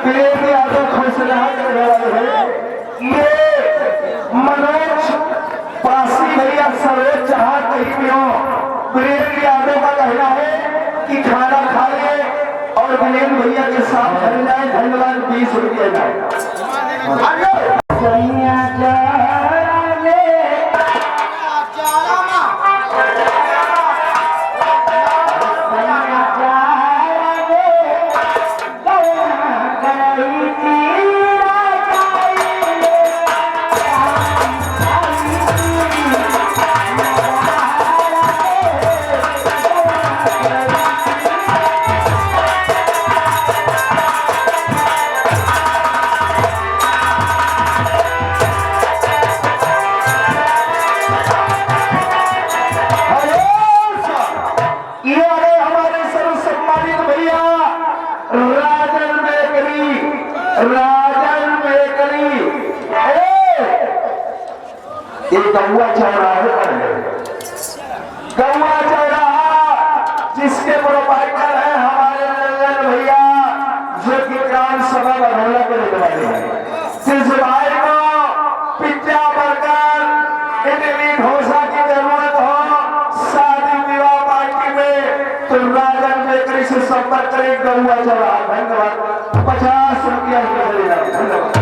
वीरेंद्र यादव खुशनहा करने वाले हैं। ये मनोज पासी भैया सरोज जहां कहीं भी हो, वीरेंद्र यादव का कहना है कि खाना खा ले और वीरेंद्र भैया के साथ घर जाए। धन्यवाद। 20 रुपये गौवा चौराहा जिसके प्रोपाइटर है हमारे नंदन भैया, जो कि ग्राम सभा बरौला के रहने वाले हैं। जिस भाई को पिज्जा बर्गर इडली डोसा की जरूरत हो शादी विवाह पार्टी में तो राजन बेकरी से संपर्क करें। गौवा चौराहा। धन्यवाद। 50 रुपया धन्यवाद।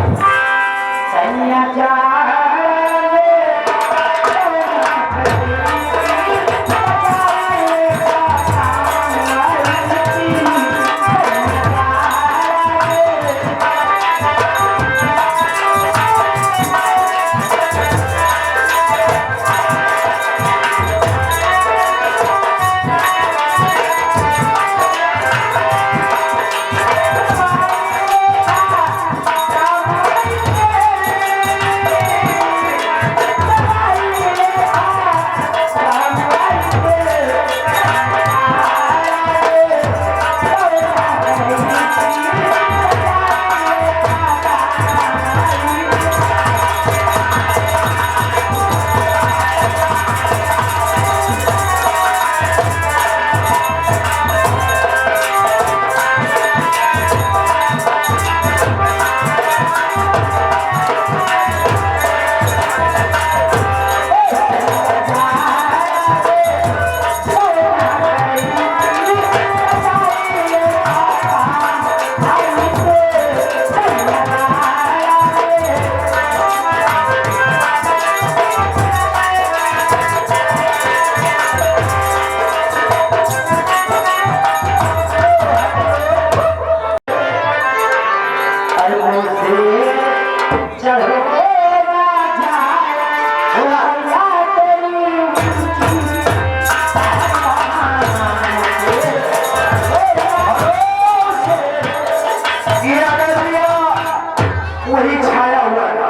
वही छाया हुआ था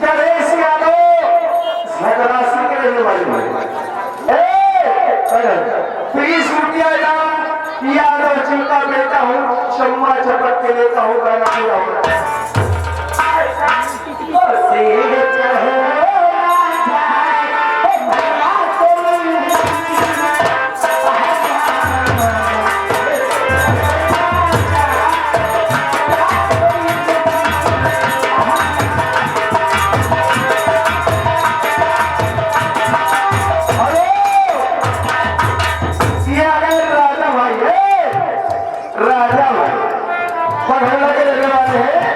गणेश यादव भद्रासी के रहने वाले। 20 रुपया यादव जी का बेटा हूँ, चम्मा चपक के लेता हूँ। गाना पूरा होगा। राजा भाई बरौला के रहने वाले हैं।